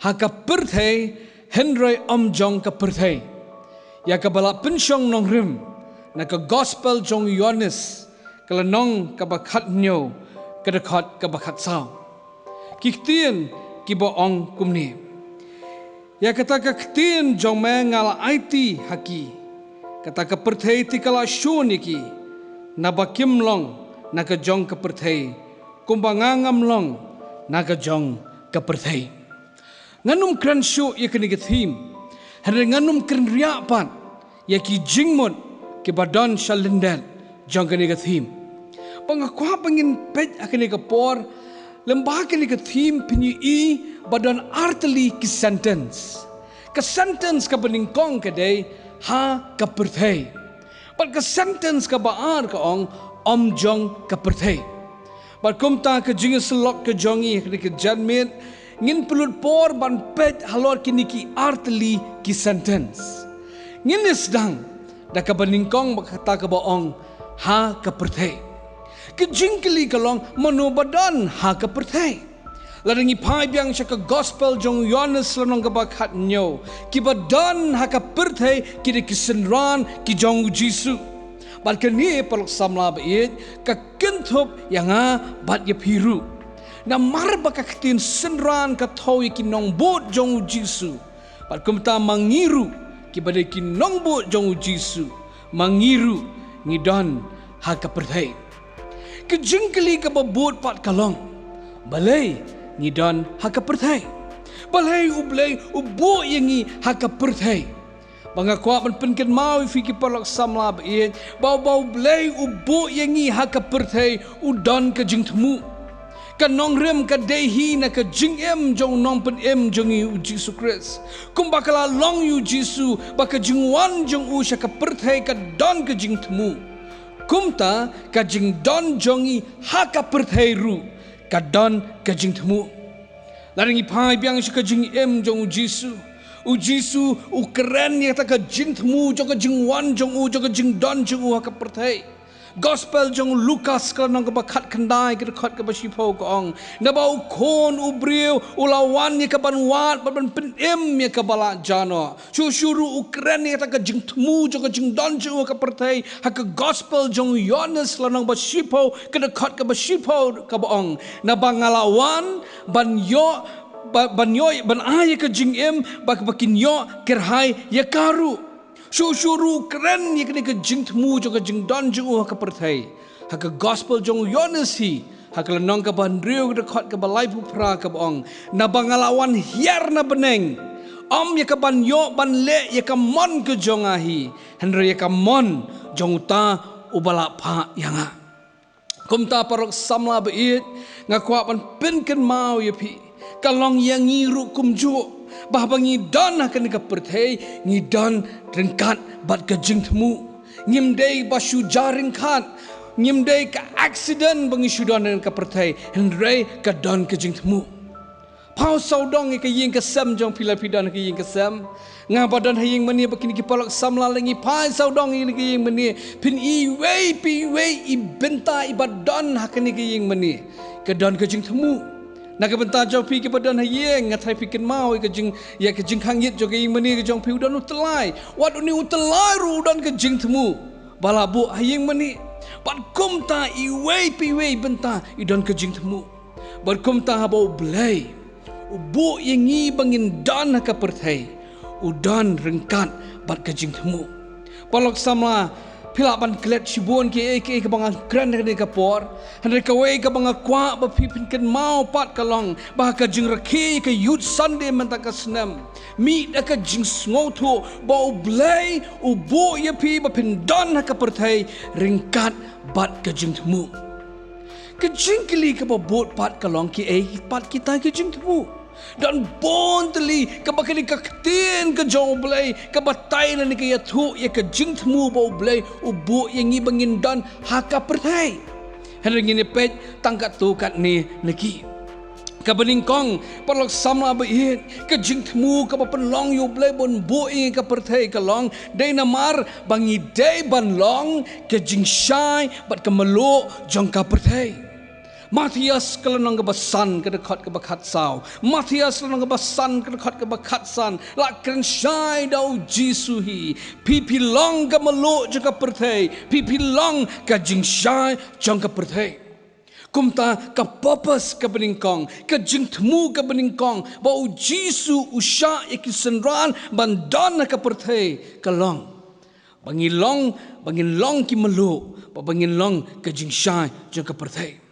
haka perthei henry jong ka perthei ya ka bala pensyong nong rim na ka gospel jong Yohanes kalanong ka bakhat nyo kadakhat ka bakhat sao kiktien kibo ong kumni ya kata ka ktien jong mengal IT haki kata ka perthei ti kala shuniki na bakim long na ka jong ka perthei kumbangangam long na ka jong ka perthei nganum kran shu ya kini ka theme hari nganum kran riapan ya ki jingmon ki badan shalendel jong kini ka theme pangakwa pangin pet akini ka por lembah kini ka theme pinyi i badan arteli ki sentence ka peningkong ka day ha ka perthei pat ka sentence ka baar ka ong jong ka perthei pat kumta ka jingi selok ka jongi kini ka janmit ngin pelut por ban pet halor kini ki arteli ki sentence ngin isdang da ka peningkong bakata ka baong ha ka perthei ke jingkeli kalong manubadan ha ka perthei larangi pai biang siya ka gospel jong Yohanes lanong ka bakhat nyo ki badan ha ka perthei ki kisenran ki jong Jisu bat kani palok samla bait ka kenthop yang bat ya piru na marba ka kitin senran ka thawi ki nong bot jong Jisu bat kumta mangiru ki badai ki nong bot jong Jisu mangiru ngidon ha ka perthei ke jingkeli ka babot pat kalong balai ngidon ha ka perthei balai ublai ubo yangi ha ka perthei bangakwa man penken mau fiki palok samla bait bau blai ubo yangi ha ka perthei udon ka jingthmu ka nong rem ka dehi na ka jing em jong nong pen em jong u Jisu Christ kum bakala long yu Jisu baka jingwan jong u sya ka perthei ka don ka jingthmu kumta ka jing don jongi ha ka perthei ru ka don ka jingthmu laringi pai biang sya ka jing em jong u Jisu u keren ya ta ka jingthmu jong ka jingwan jong u jong ka jing don jong u ha ka perthei gospel jong Lukas ka nang bakhat khandai ka khat ka basipo ko ong nabau kon ubriu ulawan ni ka banwat ban pen em ya ka bala jano shuru ukren ni ta ka jingthmu jong ka jingdon jong ka perthei ha ka gospel jong Yohanes la nang basipo ka khat ka basipo ka ong na bangalawan ban ay ka jing em bak bakin yo kerhai ya karu shuru keren ya kini ka jingthmu jong ka jingdon jong ka perthei ha ka gospel jong Yohanes hi ha ka lanong ka bandriu ka khat ka balai pupra ka bong na bangalawan hiar na beneng ya ka banyo ban le ya ka mon ka jong ahi henry ya ka mon jong ta ubala pha yanga kumta parok samla bait ngakwa ban penken mau ya pi kalong yang ngiru kumju bahabangi don akan ka perthei ngi don rengkat bat ka jingthmu ngimdei basu jaring khat ngimdei ka accident bangi sudon ka perthei henry ka don ka jingthmu pau saudong ka ying ka sam jong pilapidan ka ying ka sam nga badan haying mani bakini ki palak samla lengi pai saudong ni ka ying mani pin i wei i benta i badan hakani ka ying mani ka don ka jingthmu nak benta jauh pi ke badan hayeng ngatai pikin mau ke jing ya ke jing khangit jo ke ing mani ke jong pi udan utelai wat uni utelai ru udan ke jing temu balabu hayeng mani pat kumta i wei pi wei benta idan ke jing temu bar kumta habo blai ubu yengi bangin dan ka perthei udan rengkat bat ke jing temu palok samla pilapan klet shibun ke ke bangang kran ne ka por han ka wei ka banga kwa ba pipin ken mau pat kalong ba ka jing rakhi ka youth sunday man ta ka snam mi da ka jing sngoto ba blai u bo ye pi ba pin don ka perthei ringkat bat ka jing thmu ka jing kili ka ba bot pat kalong ki pat kita ka jing thmu dan bonteli ka bakali ka ktin ka jong blai ka batai na ni ka yathu ya ka jingthmu bo blai ubu yang ibangin dan haka perthei henring ni pet tangkat tu kat ni neki ka beningkong palok samla bait ka jingthmu ka penlong yu blai bon bo ka perthei ka long dei namar bangi dei ban long ka jing shai bat ka melo jong ka perthei Matthias kelenong kebasan kedekat kebakat sau. Matthias kelenong kebasan kedekat kebakat san. Lakren syai dau jisuhi. Pipi long ke meluk jangka pertai. Pipi long ke jing syai jangka pertai. Kumta ke purpose ke beningkong. Ke jing temu ke beningkong. Bau jisu usya ikisenran bandan ke pertai. Kelong. Bangin long ki meluk. Bangin long ke jing syai jangka pertai.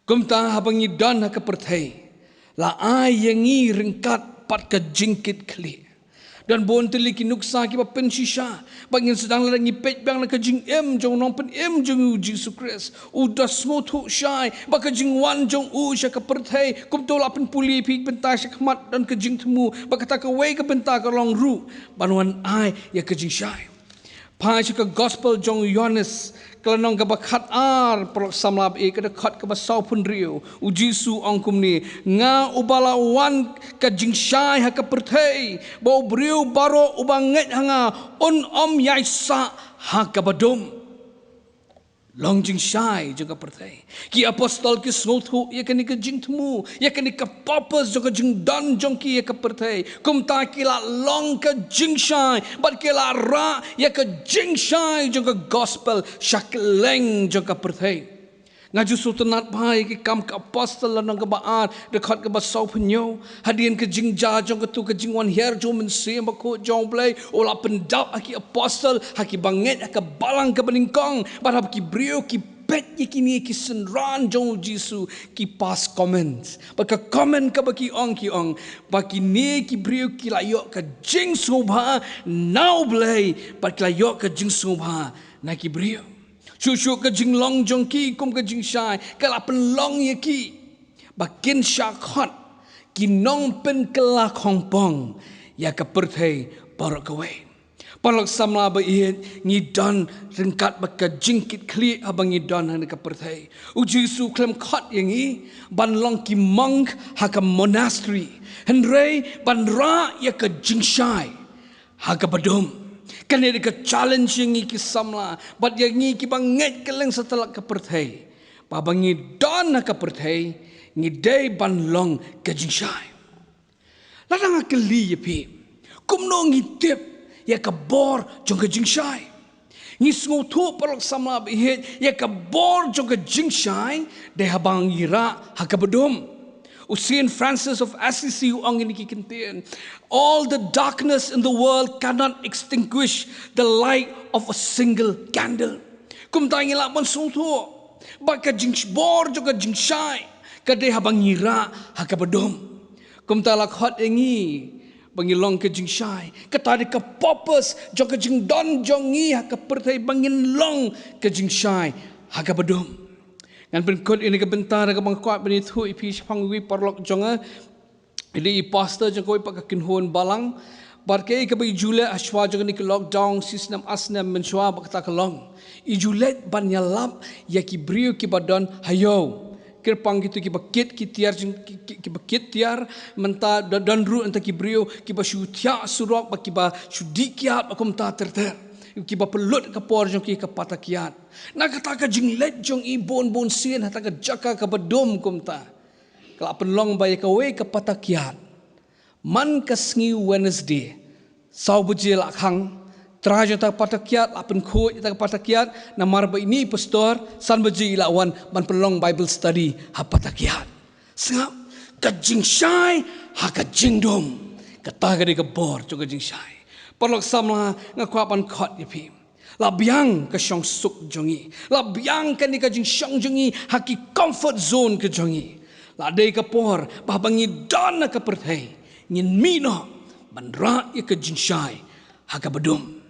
Kumta habangi dan haka pertai. La ai yangi ringkat pat ke jingkit kli. Dan bon teli ki nuksa ki pa pensisha. Bangin sedang la ngipet bang la ke jing jong nong pen jong u Jesus Christ. U das mo tu syai. Ba ke jing wan jong u sya ke pertai. Kumto la pen puli pi bentar sya kemat dan ke jing temu. Ba kata ke wei ke bentar ke long ru. Banuan ai ya ke jing syai. Pai sya ke gospel jong Yohanes. Kelenong ke bakat perok samlab ke dekat ke basau pun rio. Ujisu angkum ni. Nga ubalawan ke jingsyai haka pertai. Bau beriu baro ubanget hanga. Om yaisa haka badum. Long jingsyai juga pertai. Ki apostol ki snotu ia kini ke jing temu. Ia kini ke purpose juga jing dan jong ki ia ke pertai. Kum ta ki la long ke jingsyai. Bat ki la ra ia ke jingsyai juga gospel syakleng juga pertai. Ngaju sultanat bai ki kam ke apostol lanang ke baat dekat ke basau penyo. Hadian ke jing ja jong ke tu ke jing wan her jong mensim bako jong play. Ola pendap aki apostol haki banget haka balang ke beningkong. Barab ki brio ki pet ye kini ki senran jong jisu ki pas comments. Baka comment ke baki ong. Baki ni ki brio ki layok ke jing subha now play. Baki layok ke jing subha na ki brio. Syuk ke jing long jong ki kum ke jing syai. Kalapen long ye ki. Bakin syakot. Ki nong pen kelah kongpong. Ya ke pertai barok kewe. Palak samla ba iit. Ngidan ringkat baka jingkit kli abang ngidan hana ke pertai. Uji su klem kot yang i. Ban long ki monk haka monastery. Henrei ban ra ya ke jing syai. Haka badum. Kan dia ke challenge yang ki samla. Bat yang ni ki banget keleng setelah ke pertai. Babangi don ke pertai. Ni day ban long ke jing syai. Ladang akeli ye pi. Kum no ngitip ya ke bor jong ke jing syai. Ni sengu tu perok samla bihet ya ke bor jong ke jing syai. Deh habang ira haka bedum. Saint Francis of Assisi ang ini kintian. All the darkness in the world cannot extinguish the light of a single candle. Kum tangi laban sungtu. Baka jing bor juga jing syai. Kadeh habang ngira haka bedom. Kum talak hot engi. Bangilong ke jing syai. Katadi ke purpose juga jing don jongi haka pertai bangin long ke jing syai haka bedom. Ngan penkot ini kebentar ke bangkuat benitu ipi sepang wi parlok jonga. Ili pastor jengkoi pak kinhon balang. Barkai ke bagi Juliet aswa jonga ni ke lockdown sistem asnam menswa bakta kelong. I Juliet ban nyalap ya ki brio ki badan hayo. Kirpang gitu ki bakit ki tiar ki bakit tiar menta dan ru enta ki brio ki ba syutia surok ba ki ba syudikiat akum ta terter. Kiba pelut ke por jong ki ke patakiat. Nak kata ke jinglet jong i bon sien hata ke jaka ke bedom kumta. Kalau penlong bayi ke we ke patakiat. Man ke sengi Wednesday. Sau bujil akhang. Teraja tak patakiat apen ku tak patakiat namar ba ini pastor san buji ilawan man penlong Bible study ha patakiat. Sengap ke jing syai ha ke jing dom. Kata ke ke bor jong ke jing syai. Perlok samla ngakuapan kot yepi. Labiang ke syong suk jongi. Labiang ke ni ke jing syong jongi. Haki comfort zone ke jongi. Ladai ke por. Bahabangi dana ke pertai. Ngin mino. Bandra ya ke jing syai. Haka bedum.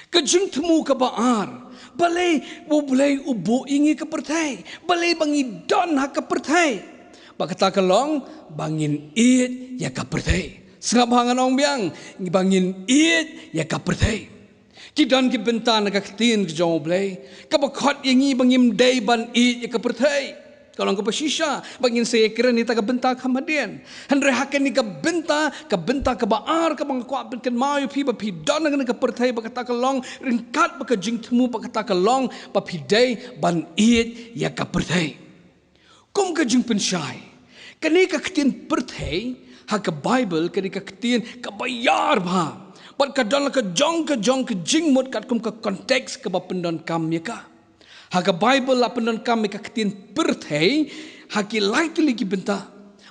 Ke jing temu ke baar. Balai ubu ingi ke pertai. Balai bangi dan haka pertai. Bakata kelong. Bangin it ya ke pertai. Sengap hangan ong biang, bangin it ya kapertai. Kidan ki bentan ka ketin ke jong blai. Ka bakot yangi bangim day ban it ya kapertai. Kalau ka pasisha bangin saya kira ni ta ka benta kamadian. Andre haken ni ka benta ka baar ka bang kwat ben mau pi ba pi dan ngan ka pertai ba kata ka long ringkat ba ka jing temu ba kata ka long ba pi day ban it ya kapertai. Kum ka jing pensyai. Kani ka ketin perthei ha ka Bible kani ka ketin ka bayar ba. Bat ka dan ka jong ka jing mut kat kum ka konteks ka ba pendon kam ya ka. Ha ka Bible la pendon kam ka ketin perthei ha ki lai tu lagi benta.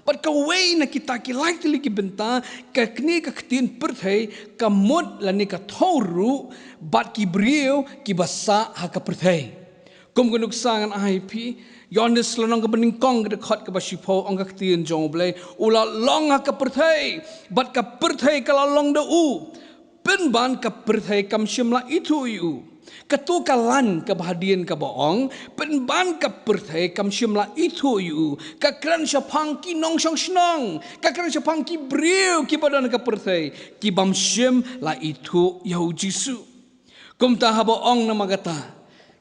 Bat ka wei na kita ki lai tu lagi benta ka kni ka ketin perthei ka mut la ni ka thoru bat ki brio ki basa ha ka perthei. Kum gunuk sangan IP Yohanes lanang ka beningkong ka dekat ka basipo ang ka ketin jong blai ula long ha ka perthei bat ka perthei ka long de u pen ban ka perthei kam shimla itu u katu kalan ka bahadian ka boong pen ban ka perthei kam shimla itu u ka kran syapang ki nong shong snong ka kran syapang ki briu ki badan ka perthei ki bam shim la itu yau jisu kum ta ha boong na magata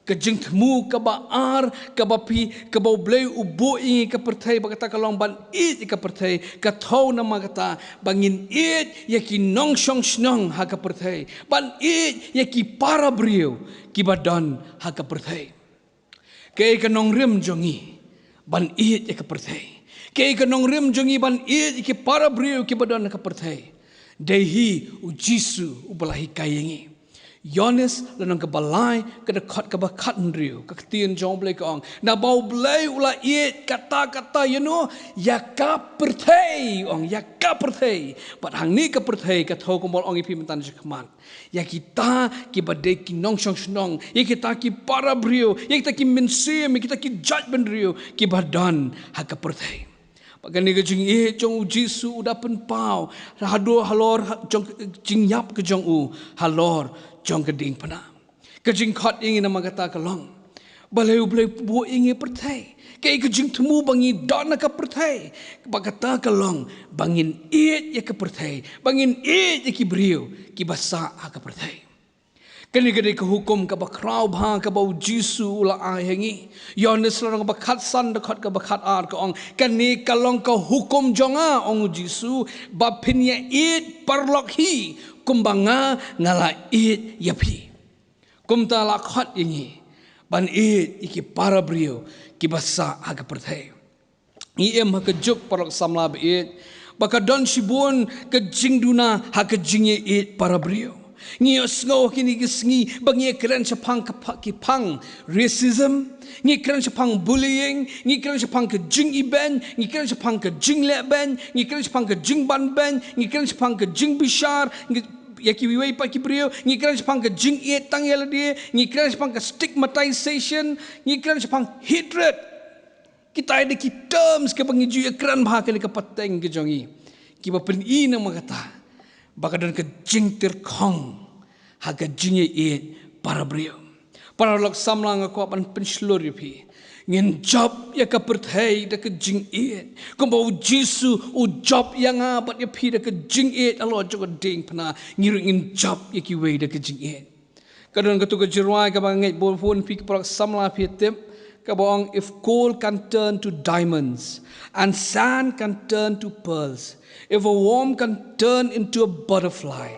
ka jing temu ka ba ar ka ba pi ka ba blei ubo ingi ka perthei ba kata kalong ban it ka perthei ka thau na magata bangin it ya ki nong shong snong ha ka perthei ban it ya ki para brio ki badan ha ka perthei ke ka nong rim jongi ban it ya ka perthei ke ka nong rim jongi ban it ki para brio ki badan ha ka perthei dehi u jisu u balahi kayengi Yohanes lanang kebalai ke dekat ke bakat riu ke ketin jong blai ke ong na bau blai ula it kata-kata you know ya ka perthei ong ya ka perthei bat hang ni ka perthei ka thau kombol ong ipi mentan jekman ya kita ki badai ki nong shong snong ya kita ki para brio ya kita ki mensim ya kita ki judgment riu ki badan ha ka perthei Pagani ke jing jong Jisu udah penpau hado halor jong jing yap ke jong halor jong ke ding pana ke jing khat ingin nama kata kalong balai bu ingin perthai ke jing temu bangi dona ka perthai kata kalong bangin it ya ke perthai bangin it ya ki brio ki basa ka perthai Kani kani ke hukum ka bakrau bha ka bau Jisu ula ahengi Yohanes larang bakat san dekat ka bakat ar ka ong kani kalong ka hukum jonga ong Jisu bapinya it parlok hi kumbanga ngala it yapi kumta la khat ingi ban it iki para brio ki basa aga perthai i em ha ka juk parlok samla be it bakadon sibun ke jingduna ha ka jingye it para brio Ngi sngo kini gisngi bangi keren sapang kapang racism ngi keren sapang bullying ngi keren sapang ke jing iben ngi keren sapang ke jing leben ngi keren sapang ke jing ban ben ngi keren sapang ke jing bishar ngi yaki wiwai pa kibrio ngi keren sapang ke jing et tang yala dia ngi keren sapang ke stigmatization ngi keren sapang hatred kita ada ki terms ke bangi ju keren bah ke pateng ke jongi ki ba pen i na magata bakadan ke jing terkong haga jingye it para brio para lok samlang ko pan penslur pi ngin job ya ka perthai da ke jing it ko bau Jisu u job yang abat ya pi da ke jing it alo jo ding pana ngin job ya ki we da ke jing it kadon ka tu ke jirwai ka bangai bol phone pi para samla pi tem ka bong if gold can turn to diamonds and sand can turn to pearls if a worm can turn into a butterfly,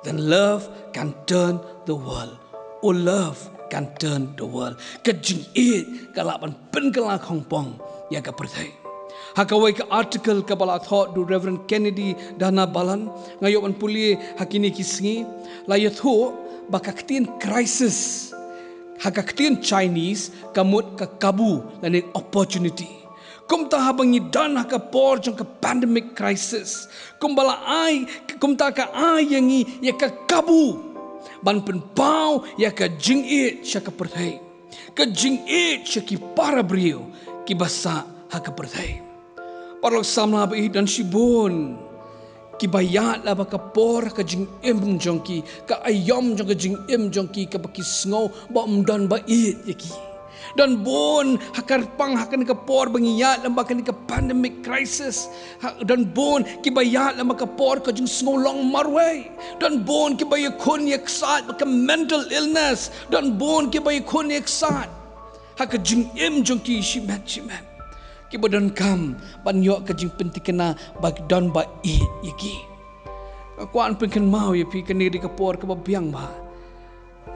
then love can turn the world. Oh, love can turn the world. Kejing it kalapan pen kelak Hong Kong ya ka perthai. Hakawai ke artikel ke bala thought do Reverend Kennedy dana balan ngayopan puli hakini kisngi layatho bakaktin crisis hakaktin Chinese kamut ka kabu lanik opportunity. Kum ta habangi dan haka por jong ka pandemic crisis. Kum bala ai kum ta ka ai yangi ya ka kabu. Ban pen pau ya ka jing it syaka perthai. Ka jing it syaki para brio ki basa haka perthai. Parlok samla ba dan sibon. Ki bayat la ba ka por ka jing em jongki ka ayom jong ka jing em jongki ka baki sngo ba dan ba it yaki. Dan bon hakar pang hakan ka por bangiyat lambakan ka pandemic crisis dan bon kibayat lamba ka por ka jing ngolong marway dan bon kibay kun yaksat ka mental illness dan bon kibay kun yaksat haka jing im jong ki shimat kibadan kam banyo ka jing pentikena bagdan ba i yaki kuan penken mau yapi kaniri ka por ka babiang ba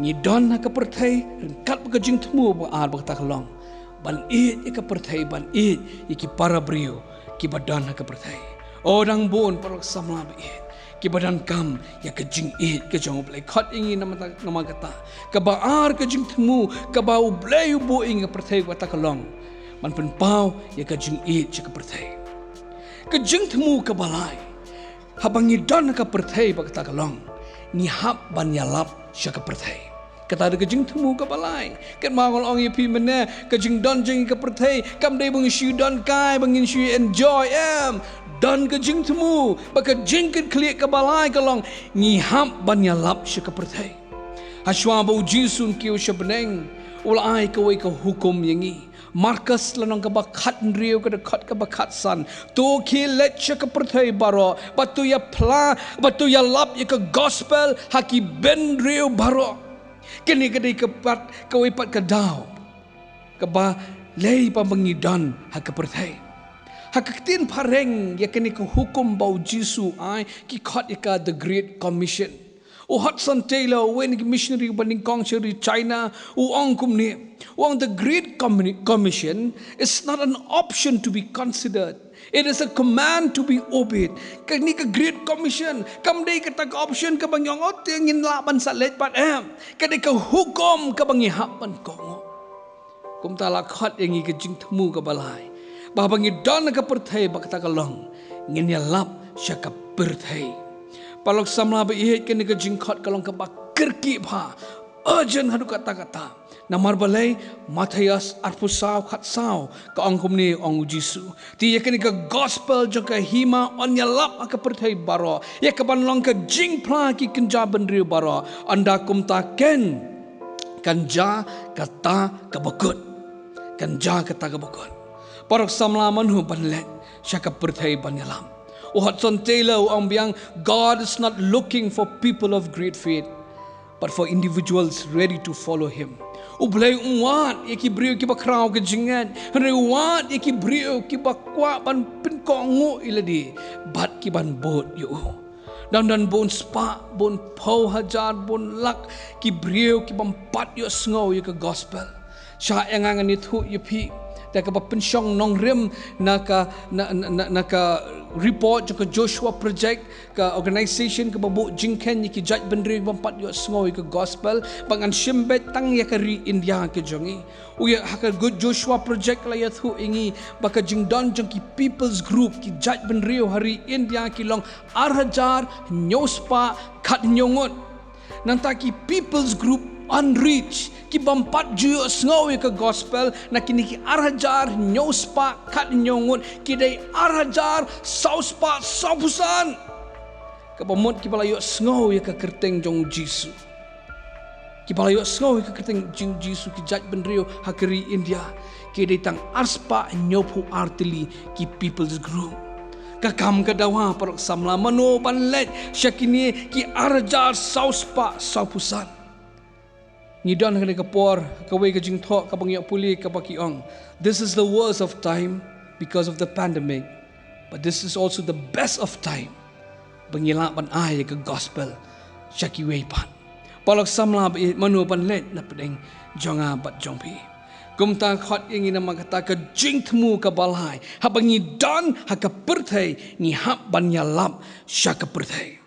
ni don ka perthai kat ka jing temu ba ar ba ta kalong ban it ika perthai ban it iki para brio ki badan ka perthai orang bon parok samla be ki badan kam ya ka jing it ka jong play khat ingi nama kata ka baar ka jing thmu ka ba ublay bo inga perthai wa ta kalong man pen pau ya ka jing it ka perthai ka jing thmu ka balai habangi dan ka perthai ba ta kalong ni hap ban ya lap sya ka perthai kata ada kejing temu ke balai kat mangol ong yepi mena kejing don jing ke perthai kam dei bang shu don kai bangin shu enjoy don kejing temu ba kejing ke klik ke balai kalong ni ham ban ya lap sya ke perthai haswa ba jisun kiu shabneng ulai ke wei ke hukum yangi Markus lanong ka bakhat nriu ka khat ka bakhat san to ki let sya ka perthai baro batu ya pla batu ya lap ya ka gospel haki ben riu baro kini kedai kepat kewipat kedau keba lei pa mengidan hak keperthai hak ketin pareng ya kini ke hukum bau jisu ai ki khat ika the great commission o Hudson Taylor when missionary banding kong cheri China o angkum ni wang the great commission is not an option to be considered. It is a command to be obeyed. Kini ke great commission. Kam dei kata ke option ke bang yang ote ngin laban salet pat Kini ke hukum ke bang hapan kongo. Kum ta lakhat yang ke jing temu ke balai. Bah bang don ke perthai ba kata kalong ngin ya lap sya ke perthai. Palok samla ba ihet kini ke jing khat kalong ke ba kerki pha. Urgent hadu kata-kata. Namar balai Matthias arpusau khatsau ka angkum ni ong Jisu. Ti yakni ka gospel joka hima on ya lap ka perthai baro. Ya ka banlong ka jing pla ki kenja benriu baro. Anda kum ta ken kanja kata ka bakut. Kanja kata ka bakut. Parok samla manhu banlet syaka perthai banyalam. Hudson Taylor ang biang God is not looking for people of great faith but for individuals ready to follow him. Ublay umwat iki brio ki bakraw ke jingan rewat iki brio ki bakwa ban pinkongo iladi bat ki ban bot yo dan bon spa bon pau hajar bon lak ki brio ki bampat yo sngo yo ke gospel sya engangan itu yo pi tak apa pensyong nong rem naka report ke Joshua Project ke organisation ke babuk jingken ki judge bendri bampat yo sngoy ke gospel bangan shimbet tang ya ke ri India ke jongi uya haka good Joshua Project la ya thu ingi baka jingdon jong ki people's group ki judge bendri hari India ki long arhajar nyospa khat nyongot nantaki people's group unreached ki bampat juyo sngawi ke gospel na kini ki arhajar nyospa kat nyongut ki dai arhajar sauspa saupusan ke pamut ki balayo sngawi ke kerteng jong Jisu ki balayo sngawi ke kerteng jong Jisu ki jaj benrio hakeri India ki dai tang arspa nyopu artili ki people's group kakam kadawa parok samla mano panlet syakini ki arhajar sauspa saupusan Ngidan kena kapor, kawai ke jingthok, kabangyak puli, kabakiong. This is the worst of time because of the pandemic. But this is also the best of time. Bangilapan ay ke gospel, syaki weipan. Palok samla manu panlet na pedeng jonga bat jongpi. Kumta khot ingin nama kata ke jingthmu ke balai. Habangi dan haka perthai ni hap banyalap syaka perthai.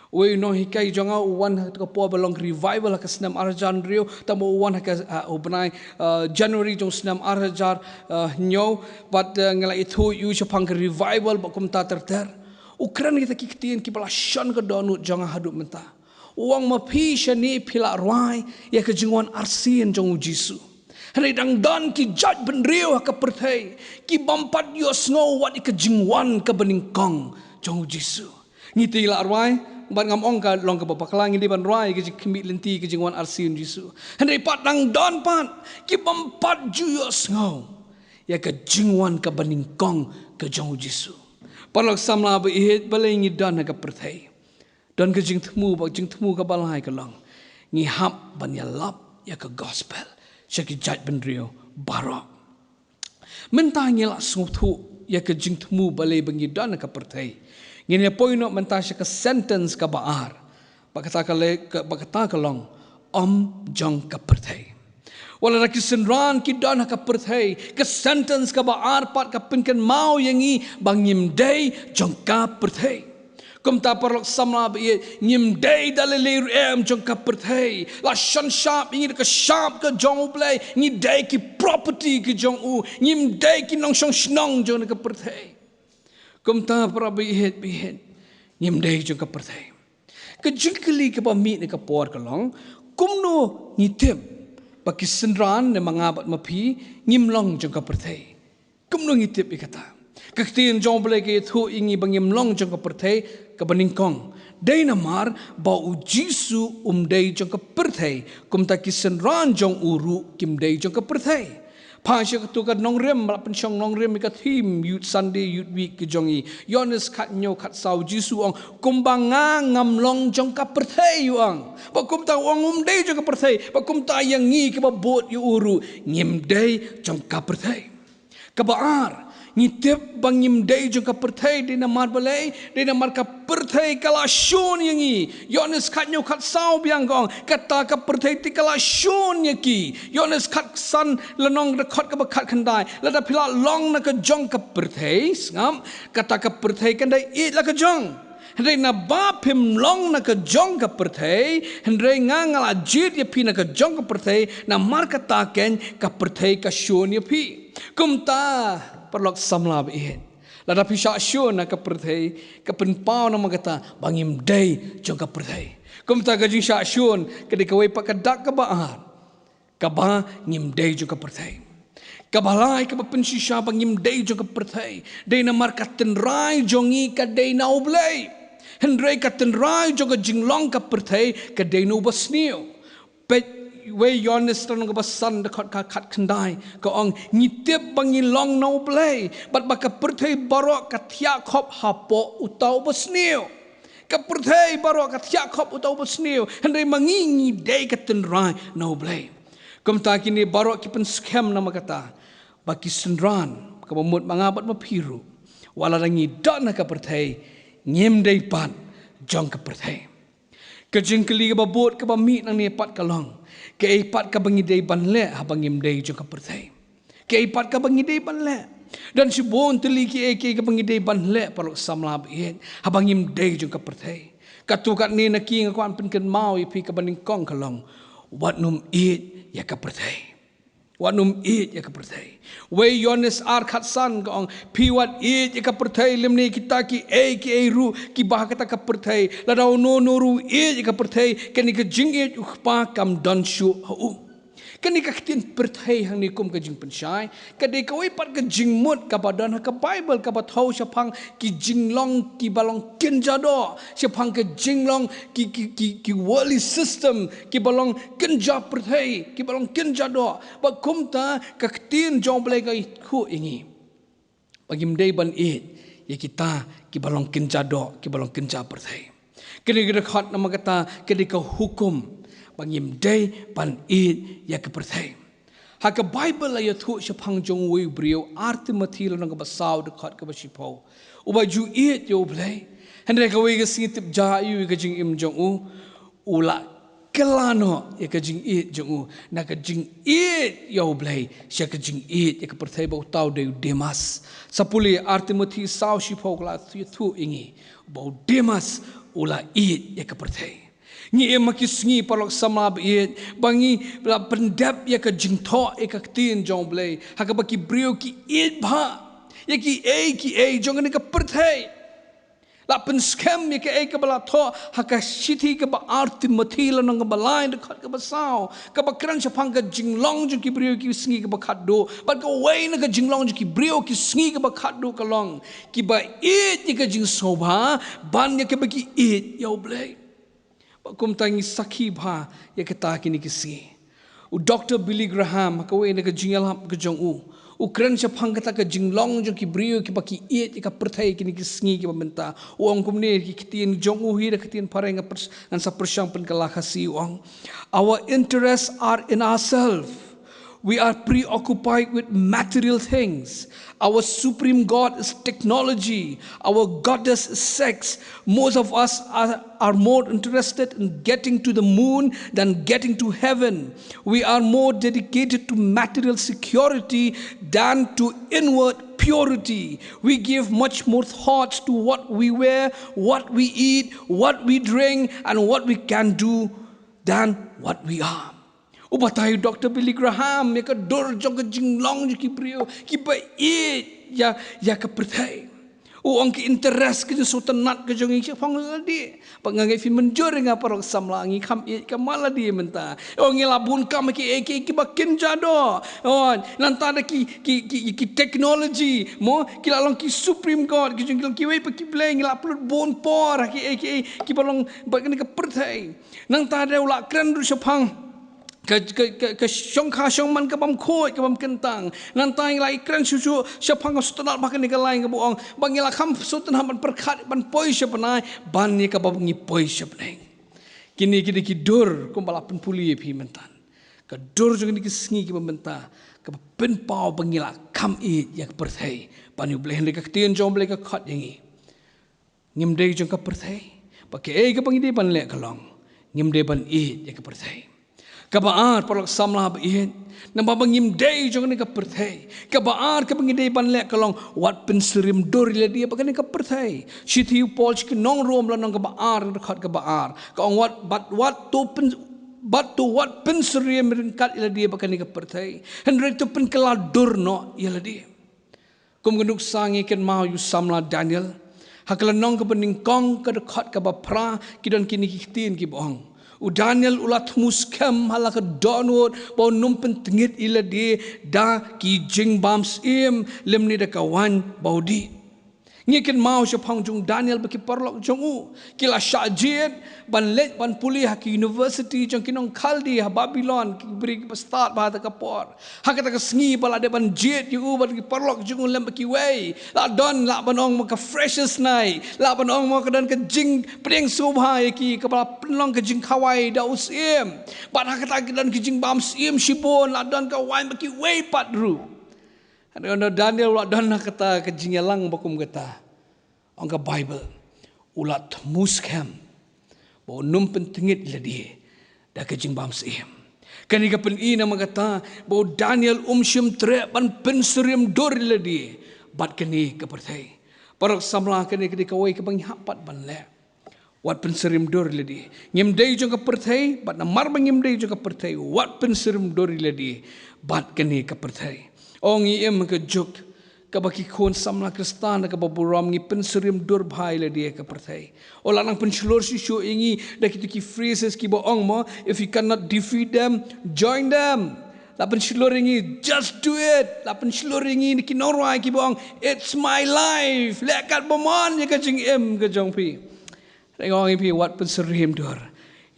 We no hikai jonga uwan ka po balong revival ka snam arjan rio tamo uwan ka ubnai January jong snam arjar nyo but ngala itu yu chapang revival bakum ta terter ukran kita kiktin ki bala shan ka donu jonga hadu menta uang mapi shani pila rwai ya ka jingwan arsin jong Jisu Hari dang dan ki jaj benrio ka perthai ki bampat yo snow wat ka jingwan ka beningkong jong Jisu ngiti la rwai ban ngam ongka long ka papaklang hindi ban rai ke kimi lenti ke jingwan arsin Jisu handai pat nang don pat ki bampat juyos ngau ya ke jingwan ka baningkong ke jong Jisu palak samla ba ihet balai ngi dan ka perthai don ke jing thmu ka balai ka long ngi hap ban ya lap ya ke gospel syaki jaj benrio barok mentang ngela sungthu ya ke jing thmu balai bangi dan ka perthai Ngini poino mentasya ke sentence ka baar. Bakata ka long om jong ka perthai. Wala ra kisenran ki dan ka perthei ke sentence ka ba arpat ka pinkan mau yangi bangim dei jongka perthei. Kum ta parlok samla be nyim dei dalile em jongka perthei la shan sharp ingi ka sharp ka jong play ni dei ki property ki jong u nyim dei ki nong shong snong jong ka perthei. Kum ta para be nyim dei jongka perthei. Ke jingkeli ke ba mi ne ka por ka long kum no ni tem bagi senran ne mangabat mapi ngimlong jong ka perthei kumno ngitip ikata kaktin jong bele ke thu ingi bang ngimlong jong ka perthei ka baningkong dei namar ba u jisu dei jong ka perthei kum ta ki senran jong uru kim dei jong ka perthei pasya tu ka nong rem la pensyong nong rem ka thim youth Sunday youth week ki jongi yones khat nyo khat sau jisu ong kumbanga ngamlong jong ka perthei yuang ba kum ta ong dei jong ka perthei ba kum ta yang ngi ke ba bot yu uru ngim dei jong ka perthei ka ba ar ngitip bang ngim dei jong ka perthei de na mar balai de na mar ka perthei kala shon yangi yones khat nyo khat sau biang gong kata ka perthei ti kala shon yaki yones khat san lanong de khat ka ba khat khandai la da phila long na ka jong ka perthei ngam kata ka perthei kan dai it la ka jong hendai na ba phim long na ka jong ka perthei hendai nga ngala jit ya pi na ka jong ka perthei na mar ka ta ken ka perthei ka shon ya pi kum ta perlok samla be lada pisha shon na ka perthei ka pen pau na magata bangim dei jong ka perthei kum ta ga jing sha shon ka de ka wei pa ka dak ka ba ar ka ba ngim dei jong ka perthei ka balai ka ba pen shisha bangim dei jong ka perthei dei na mar ka ten rai jongi ka dei na oblei hendrei ka ten rai jong ka jinglong ka perthei ka dei no basnio pet we yones tan ka basan de khat khat khandai ka ong ngitip bangi long no play bat ba ka perthei barok ka thia khop hapo utau basnio ka perthei barok ka thia khop utau basnio hendai mangi ngi dei ka ten rai no play kum ta kini barok ki pen scam na makata ba ki senran ka mut mangabat mapiru wala rangi dan ka perthei ngem dei pan jong ka perthei ka jingkeli ka babot ka ba mi nang ni pat ka long ke ipat ka bangi dei ban le habangim dei jong ka perthei ke ipat ka bangi dei ban le dan si bon teli ki ka bangi dei ban le parok samla bien habangim dei jong ka perthei ka tu kat ni na ki ngakwan pen ken mau ipi ka baning kong kalong wat num it ya ka perthei wat num it ya ka perthei we yones ar khat san gong pi wat it ya ka perthei lemni kita ki ru ki bah kata ka perthei la dau no ru it ya ka perthei ken ka jing it pa kam don shu hu ken ka tin perthei hang ni kum ka jing pensyai ka de ka we pat ka jing mut ka badan ka bible ka ba thau shapang ki jinglong ki balong ken jado shapang ka jinglong ki worldly system ki balong ken ja perthei ki balong ken jado ba kum ta ka tin jong ble ka khu ingi bagim dei ban it ya kita ki balong ken jado ki balong ken ja perthei kene ka khat na magata kene ka hukum bangim dei pan it ya ka perthei ha ka bible la ya thu shapang jong we brio artimathil nang ba saw de khat ka ba shipo uba ju it yo blai hendre ka we ga sitip ja yu ka jing im jong u ula kelano ya ka jing it jong u na ka jing it yo blai sha ka jing it ya ka perthei ba taw de demas sapuli artimathi saw shipo la thu ingi ba demas ula it ya ka perthei ngi emakis ngi parok sama biet bangi la pendap ya ka jingtho e ka tin jong blai ha ka baki brio ki it bha ya ki a jong ni ka perthei la pen scam ya ka bala tho ha ka shiti ka ba arti mathila nang ba line ka ka ba sao ka ba kran chapang ka jinglong jong ki brio ki sngi ka ba khat do but ka way na ka jinglong jong ki brio ki sngi ka ba khat do ka long ki ba it ni ka jing sobha ban ya ka ba ki it yo blai kum tangi sakhi bha ya kita kini kisi u Dr. Billy Graham ka we na ka jingal hap ka jong u kran cha phang ka ka jinglong jong ki brio ki baki it ka perthai kini kisngi ki bamenta u ong kum ne ki kitin jong u hi ra kitin parenga an sa persyang pen kala khasi ong our interests are in ourselves We are preoccupied with material things. Our supreme God is technology. Our goddess is sex. Most of us are more interested in getting to the moon than getting to heaven. We are more dedicated to material security than to inward purity. We give much more thoughts to what we wear, what we eat, what we drink, and what we can do than what we are. Ubatai Dr. Billy Graham ya ka dor jong ka jinglong ki prio ki ba ya ka perthai. Ang ki interest ki so tenat ka jong ki phong la di. Pangangai fi menjor nga parok samlangi kam ka mala di menta. Ngi labun kam ki ba kin jado. Nanta da ki technology mo ki la long ki supreme God ki jong ki wei pa ki bleng la plut bon por ki balong ba ka perthai. Nanta da ula kren ru sepang ke syong kha syong man ke bam khoi ke bam kentang nantang lai kran susu syapang sutanat bahkan ni lain ke buang bangila kham sutan ban perkhat ban poi syapnai ban ni ke bam ngi poi syapneng kini ki dur kumbala pen puli phi mentan ke dur jong ni ki sngi ki bamenta ke pen pau bangila kham i ya perthai pan yu bleh ni ka tien jom bleh ka khat yangi ngim dei jong ka perthai pa ke ke bangi ban le kalong ngim dei ban i ya ka perthai kabaar palak samlah bain namba bangim day jong ni ka perthai kabaar ka bangi day banlek kalong wat penserim dor le dia bagani ka perthai sithi pol ki nong rom la nong kabaar khat kabaar ka ong wat to wat penserim ringkat ila dia bagani ka perthai henry to pen kala dor no ila dia kum genduk sangi ken mau yu samla Daniel hakala nong ka bening kong ka khat ka ba pra kidon kini ki tin ki bohong Daniel ulat muskam halaka donward bau numpen tengit ila di da ki jing bams lemni da kawan bau di ngikin mau syapang jung Daniel baki parlok jung kila syajid ban let ban puli haki university jung kinong khaldi ha Babylon ki beri start ba ta kapor hakata ka sngi bala de ban jid yu ban ki parlok jung lem baki wei la don la banong maka freshest nai la banong maka dan ka jing pring subha ki ka bala penlong ka jing khawai da usim ban hakata dan ki jing bam sim shibon la don ka wai baki wei patru Ada Daniel ulat dan kata kejingelang bakum kata angka Bible ulat muskam bau numpen tengit ladi dah kejing bamsim kan ika pen ina kata bau Daniel syim tre ban penserim dor ladi bat keni ke pertai parak samlah keni ke kawai ke bang hapat ban le wat penserim dor ladi ngim dei jong ke pertai bat namar bangim dei jong ke pertai wat penserim dor ladi bat keni ke pertai Ongi ke juk ka baki kon samla kristan ka baburam ngi penserim dur bhai le dia ka perthai ola nang penslor si show ingi da ki phrases ki bo ong mo if you cannot defeat them join them la penslor ingi just do it la penslor ingi ki norwai ki bo ong it's my life le kat bomon ya ka jing ka jong pi rengong pi wat penserim dur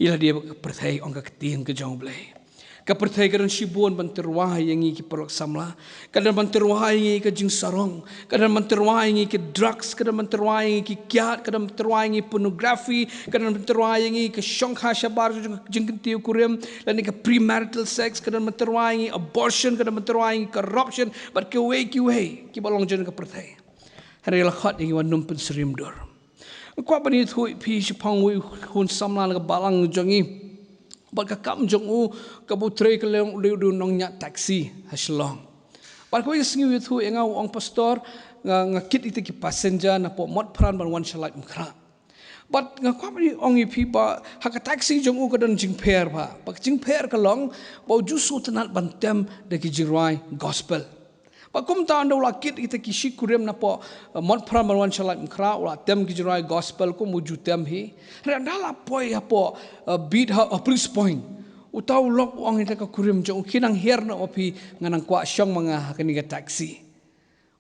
ila dia ka perthai ong ka tin ka jong blai Kaperthai kadan shibon banterwahai yang ki perok samla kadan banterwahai yang ki jing sarong kadan banterwahai yang ki drugs kadan banterwahai yang ki kiat kadan banterwahai yang pornografi kadan banterwahai yang ki shongkha shabar jing kentiu kurem dan ki premarital sex kadan banterwahai yang abortion kadan banterwahai yang corruption but ki way ki balong jen kaperthai hari la khat yang wanum penserim dor ko bani thui pi shipang wi hun samla ka balang jongi Baka kam jong kabutre ke leong du nong nya taxi haslong. Bal ko singi withu enga ong pastor nga kit ite ki passenger na po mot pran ban wan shalat mkra. But nga kwa ni ong ipi ba haka taxi jong ka dan jing per ba. Bak jing per ka long ba jusu tanat ban tem de ki jirai gospel. Bakum ta anda ula kit ite ki shikurem na po mot pran ban wan shalat mkra ula tem ki jirai gospel ko muju tem hi. Rendala poi apo beat ha police point utau lok ong ite ka kurim jong kinang herna opi nganang kwa syong mga kani ka taxi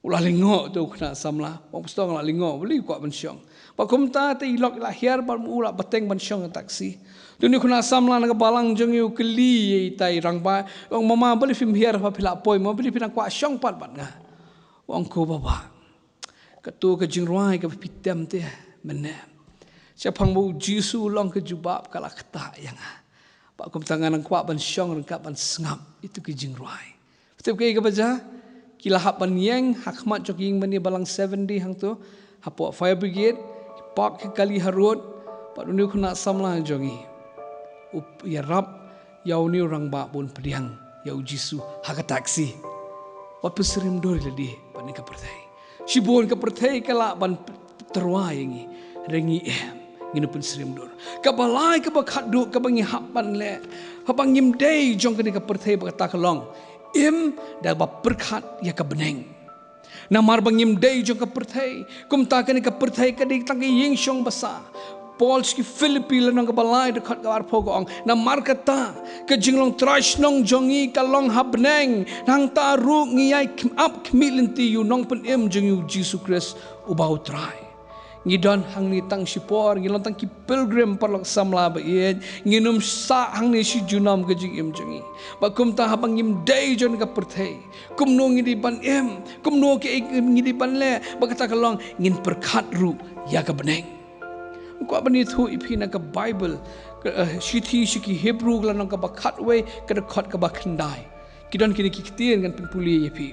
ula lingo tu kena samla wong pastong la lingo beli kwa ban syong pakum ta te ilok la her ban ula bateng ban syong ka taxi duni kuna samla na balang jong yu keli tai rangba wong mama beli film her pa pila poi mo beli pinang kwa syong pat ban nga wong ko baba katu ka jingruai ka pitem te menem Siapang mau Jisu long ke jubab kala kata yang Pak kum tangan ang kwa ban syong rengkap ban sengap itu ke jing ruai. Betul ke ke baca? Kila hap ban yang hakmat jok ying mani balang 70 hang tu hapo fire brigade pak ke kali harut pak dunia kuna samla jongi. Ya rap yau ni orang ba pun pediang yau jisu hak taksi. Wat peserim dori ladi ban ni ka pertai. Sibon ka pertai kala ban terwai ngi rengi nginu pun serim dor. Kabalai ka bakat du ka bangi hapan le. Habang yim day jong ka ni ka pertai bakata kalong. Im dah ba berkat ya ka beneng. Namar bang yim day jong ka pertai. Kum ta ka ni ka pertai ka di tang ying syong basa. Polski Filipi lanang ka balai dekat ka arpo ko ang namar kata ka jinglong trash nong jongi ka long habneng nang ta ru ngiyai up kmilinti yu nong pen im jong yu Jesus Christ ubau try. Ngidon hang ni tang sipor ngilon tang ki pilgrim parlok samla ba iet nginum sa hang ni si junam ke jing im jengi ba kum ta habang im day jon ka perthei kum no ngidi ban im kum no ke ngidi ban le ba kata kalong ngin perkat ru ya ka beneng ko bani thu ipi na ka bible shithi shiki hebrew la nang ka ba khat we ka da khat ka ba khandai kidon kini ki kitien kan puli ipi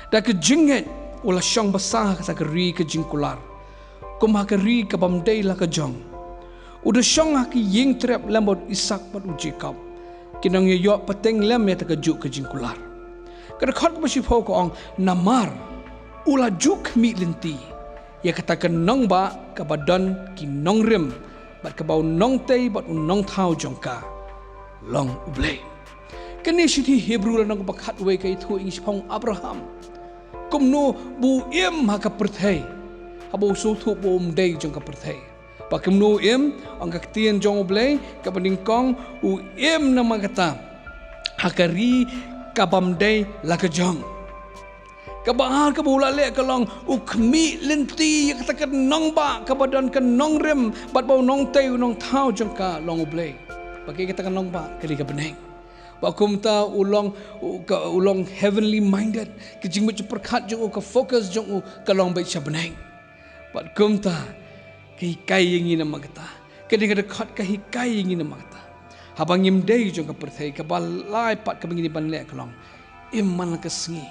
da ka jinget wala syang basah ka sa ka ri ka jingkular kumhakari ka bamday la ka jong. Uda syong haki ying trep lembot Isak pat u Jacob. Kinang yoyo pateng lem ya taka juk ka jingkular. Kada khot ba si ko ong namar ula juk mi linti. Ya kata ka nong ba ka badon ki nong rim bat ka bau nong tei bat u nong thau jong ka. Long ublay. Kani siti Hebrew la nang bakhat we ka itu ing sipong Abraham. Kumno bu im haka perthai. Abo so thu bom day jong ka perthai. Pakem no im ang kaktien jong oblay ka paningkong u im na magata hakari ka bamday la ka jong. Kabahar ka bula le ka long u khmi linti ka ta nong ba ka badan ka nong rim bat bau nong tay nong thau jong ka long oblay. Pagi kita ka nong ba kali ka beneng. Bakum ta ulong heavenly minded ka jing mo perkat jong ka focus jong ka long bai cha beneng. Pat kumta kahikai yang ina magata kani kada khat kahikai yang ina magata habang im day jong ka perthai ka balai pat ka bangini ban le kalong im man ka sngi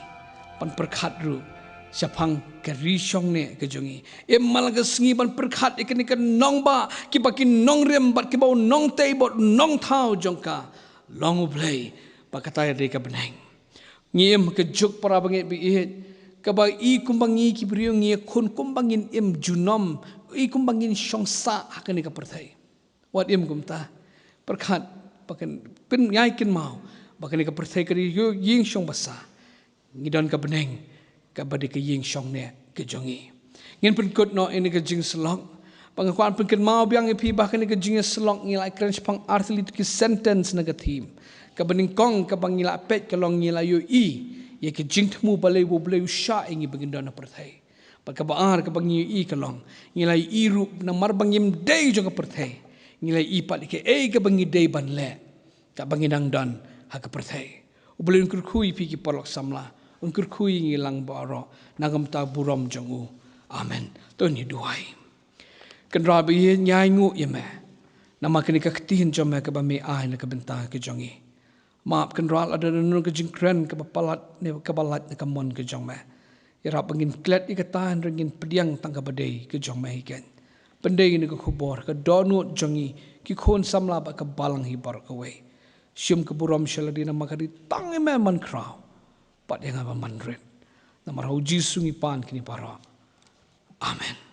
pan perkhat ru syapang ka ri syong ne ka jongi im man ka sngi ban perkhat ikani ka nong ba ki bakin nong rem bat ki bau nong tei bot nong thau jong ka long play pakata de ka beneng ngiem ka juk para bangit bi Kaba I kumbangi kibriyo ngi kun kumbangin im junom I kumbangin syongsa akan ika perthai. Wat im kumta perkat pakan pin yaikin mau pakan ika perthai kari ying syong basa ngidon ka beneng ka badi ka ying syong ne ke jongi. Ngin pun kut no ini ka jing selong pangakuan pun ken mau biang ipi bahkan ika jing selong ngilai kren pang artli ki sentence na ka theme ka bening kong ka bangila pet ka long ngila yo I ya ke jingtmu balai bo balai usha ingi baginda na perthai pagka baar ka bangi I kalong ngilai I rup na marbang yim day jong ka perthai ngilai I pat ke ka bangi day ban le ka bangi nang dan ha ka perthai ubulin kurkhui pi ki polok samla un kurkhui ngilang baro nagam ta burom jong u amen to ni duai kan rabi nyai ngu yeme nama kini ka ktin jom ka ba me ai na ka benta ke jongi maap kan ral ada nunu ke jingkren ke bapalat ne ke balat ne kamon ke jong me ira pangin klet I katan ringin pediang tangga badai ke jong me ikan pendai ni ke khubor ke donut jongi ki khon samla ba ke balang hi bar ke we syum ke buram shaladina makari tang me man kraw pat yang apa manret namar uji sungi pan kini para amen.